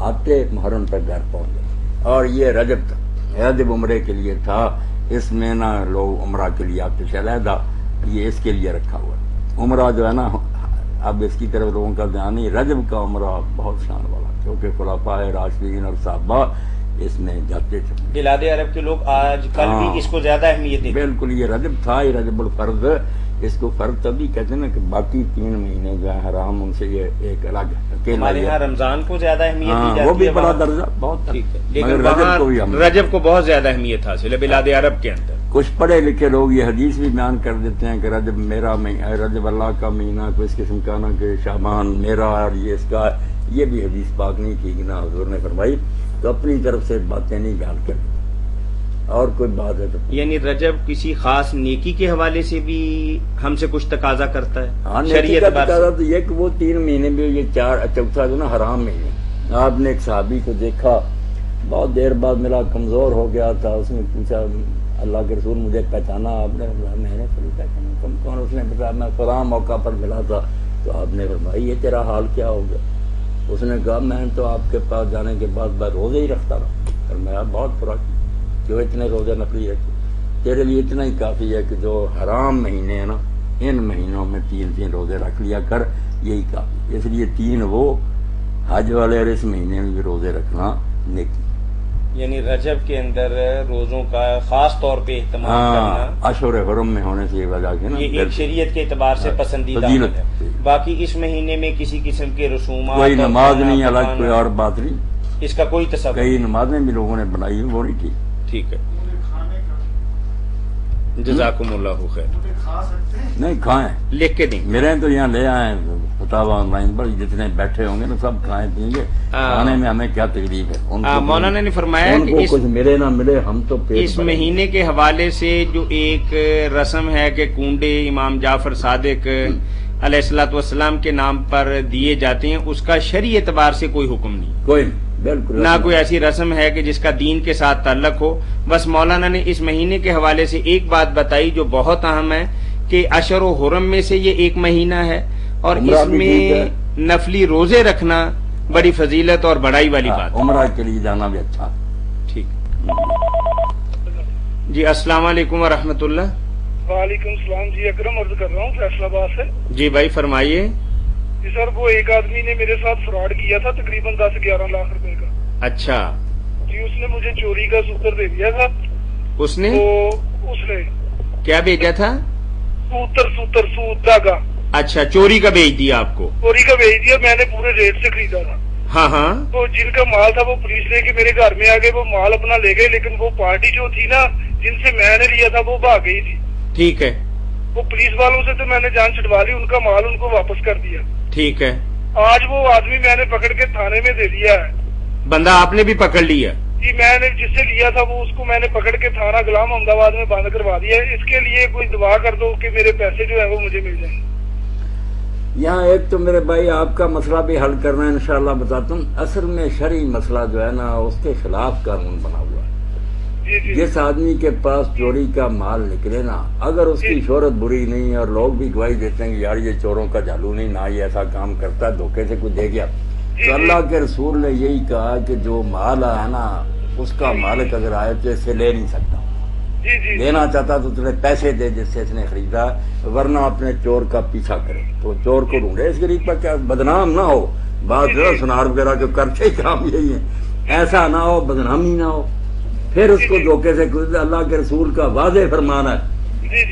آتے محرم تک گھر پہنچ گئے. اور یہ رجب عمرے کے لیے تھا. اس میں نا لوگ عمرہ کے لیے آتے تھے علیحدہ، یہ اس کے لیے رکھا ہوا. عمرہ جو ہے نا اب اس کی طرف لوگوں کا دھیان نہیں. رجب کا عمرہ بہت شان والا کیونکہ خلفاء راشدین اور صحابہ اس میں جاتے تھے. بلاد عرب کے لوگ آج کل بھی اس کو زیادہ اہمیت دیتے ہیں. بالکل یہ رجب تھا، یہ رجب الفرض. اس کو فرض تبھی کہتے ہیں نا کہ باقی 3 مہینے جو ہے حرام، ان سے یہ ایک الگ ہمارے یہاں رمضان کو زیادہ اہمیت دی جاتی ہے، وہ بھی بڑا درجہ بہت ٹھیک ہے، لیکن رجب کو بہت زیادہ اہمیت حاصل ہے بلاد عرب کے اندر. کچھ پڑھے لکھے لوگ یہ حدیث بھی بیان کر دیتے ہیں کہ رجب میرا رجب اللہ کا مہینہ، کوئی اس قسم کا نا کہ شعبان میرا اور یہ اس کا، یہ بھی حدیث پاک نہیں ٹھیک نہ حضور نے فرمائی. تو اپنی طرف سے باتیں نہیں بیان کر دیتے. اور کوئی بات ہے تو یعنی رجب کسی خاص نیکی کے حوالے سے بھی ہم سے کچھ تقاضا کرتا ہے. ہاں، نیکی کا تقاضا تو یہ کہ وہ 3 مہینے میں یہ 4 چوتھا جو نا حرام مہینے. آپ نے ایک صحابی کو دیکھا بہت دیر بعد ملا، کمزور ہو گیا تھا. اس نے پوچھا اللہ کے رسول مجھے پہچانا آپ نے؟ میں نے تھوڑی پہچانا. تم کون؟ اس نے بتایا میں فلاں موقع پر ملا تھا. تو آپ نے فرمایا یہ تیرا حال کیا ہو گیا؟ اس نے کہا میں تو آپ کے پاس جانے کے بعد میں روزے ہی رکھتا رہا. اور میں بہت فرق جو اتنے روزے نقلی رکھے، تیرے لیے اتنا ہی کافی ہے کہ جو حرام مہینے ہیں نا ان مہینوں میں 3 روزے رکھ لیا کر، یہی کافی. اس لیے 3 وہ حج والے اور اس مہینے میں بھی روزے رکھنا نیکی. یعنی رجب کے اندر روزوں کا خاص طور پہ اہتمام کرنا اشہر حرم میں ہونے سے یہ وجہ ہے نا، یہ ایک شریعت کے اعتبار سے پسندیدہ ہے. باقی اس مہینے میں کسی قسم کے رسومات، کوئی نماز نہیں، الگ کوئی اور بات نہیں، اس کا کوئی تصور. کئی نمازیں بھی لوگوں نے بنائی وہ نہیں ٹھیک. ٹھیک ہے، جزاکم اللہ خیر. نہیں کھائیں، لکھ کے دیں. میرے تو یہاں لے آئے فتاوا آن لائن پر، جتنے بیٹھے ہوں گے نا سب کھائیں پئیں گے. کھانے میں ہمیں کیا تکلیف ہے؟ مولانا نے فرمایا کہ کچھ ملے نہ ملے ہم تو اس مہینے کے حوالے سے جو ایک رسم ہے کہ کنڈے امام جعفر صادق علیہ الصلوۃ والسلام کے نام پر دیے جاتے ہیں، اس کا شرعی اعتبار سے کوئی حکم نہیں، کوئی بالکل نہ کوئی ایسی رسم ہے کہ جس کا دین کے ساتھ تعلق ہو. بس مولانا نے اس مہینے کے حوالے سے ایک بات بتائی جو بہت اہم ہے کہ اشہر و حرم میں سے یہ ایک مہینہ ہے اور اس میں نفلی روزے رکھنا بڑی فضیلت اور بڑائی والی بات. عمرہ کے لیے جانا بھی اچھا. ٹھیک جی، السلام علیکم ورحمۃ اللہ. وعلیکم السلام. جی اکرم عرض کر رہا ہوں فیصل آباد سے. جی بھائی فرمائیے. جی سر، وہ ایک آدمی نے میرے ساتھ فراڈ کیا تھا تقریباً 10-11 لاکھ روپے کا. اچھا جی، اس نے مجھے چوری کا سوتر دے دیا تھا. اس نے کیا بھیجا تھا؟ سوت دھاگا. اچھا، چوری کا بھیج دیا آپ کو؟ چوری کا بھیج دیا، میں نے پورے ریٹ سے خریدا تھا. ہاں ہاں. تو جن کا مال تھا وہ پولیس لے کے میرے گھر میں آ گئے، وہ مال اپنا لے گئے، لیکن وہ پارٹی جو تھی نا جن سے میں نے لیا تھا وہ بھاگ گئی تھی. ٹھیک ہے. وہ پولیس والوں سے تو میں نے جان چھڑوا لی، ان کا مال ان کو واپس کر دیا. ٹھیک ہے. آج وہ آدمی میں نے پکڑ کے تھانے میں دے دیا ہے. بندہ آپ نے بھی پکڑ لیا؟ جی، میں نے جس سے لیا تھا وہ اس کو میں نے پکڑ کے تھانہ غلام احمد آباد میں بند کروا دیا ہے. اس کے لیے کوئی دعا کر دو کہ میرے پیسے جو ہے وہ مجھے مل جائیں. یہاں ایک تو میرے بھائی آپ کا مسئلہ بھی حل کرنا ہے انشاءاللہ بتاتا ہوں. اصل میں شرعی مسئلہ جو ہے نا اس کے خلاف قانون بنا ہوا ہے. جس آدمی کے پاس چوری کا مال نکلے نا، اگر اس کی شہرت بری نہیں اور لوگ بھی گواہی دیتے ہیں کہ یار یہ چوروں کا جالو نہیں، نہ یہ ایسا کام کرتا ہے، دھوکے سے کوئی دے گیا، تو اللہ کے رسول نے یہی کہا کہ جو مال ہے نا اس کا مالک اگر آئے تو اسے لے نہیں سکتا. لینا چاہتا تو تمہیں پیسے دے جس سے اس نے خریدا، ورنہ اپنے چور کا پیچھا کرے. تو چور کو ڈھونڈے، اس غریب پر کیا بدنام نہ ہو. بات سنار وغیرہ جو کرتے کام یہی ہے، ایسا نہ ہو، بدنامی نہ ہو. پھر اس کو دھوکے سے، اللہ کے رسول کا واضح فرمان ہے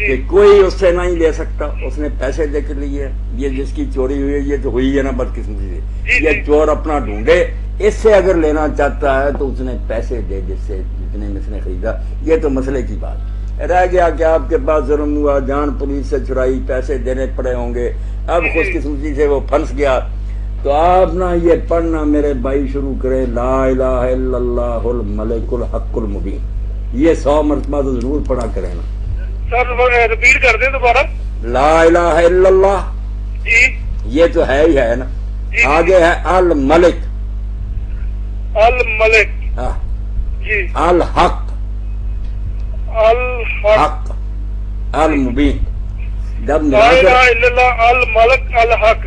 کہ کوئی اس سے نہیں لے سکتا. اس نے پیسے دے کے لیے، یہ جس کی چوری ہوئی ہے یہ تو ہوئی ہے نا بدقسمتی سے. یہ چور اپنا ڈھونڈے، اس سے اگر لینا چاہتا ہے تو اس نے پیسے دے جس سے جتنے میں اس نے خریدا. یہ تو مسئلے کی بات رہ گیا کہ آپ کے پاس ظلم ہوا، جان پولیس سے چھڑائی، پیسے دینے پڑے ہوں گے، اب خوش قسمتی سے وہ پھنس گیا. تو آپ نا یہ پڑھنا میرے بھائی شروع کریں، لا الہ الا اللہ الملک الحق المبین. یہ 100 مرتبہ تو ضرور پڑھا کریں نا. سر ریپیٹ کر دیں دوبارہ. لا الہ الا اللہ، یہ تو ہے ہی ہے نا. آگے ہے الملک، الملک، جی، الحق، الحق، المبین. جب لا الہ الا اللہ الملک الحق،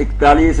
41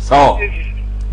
100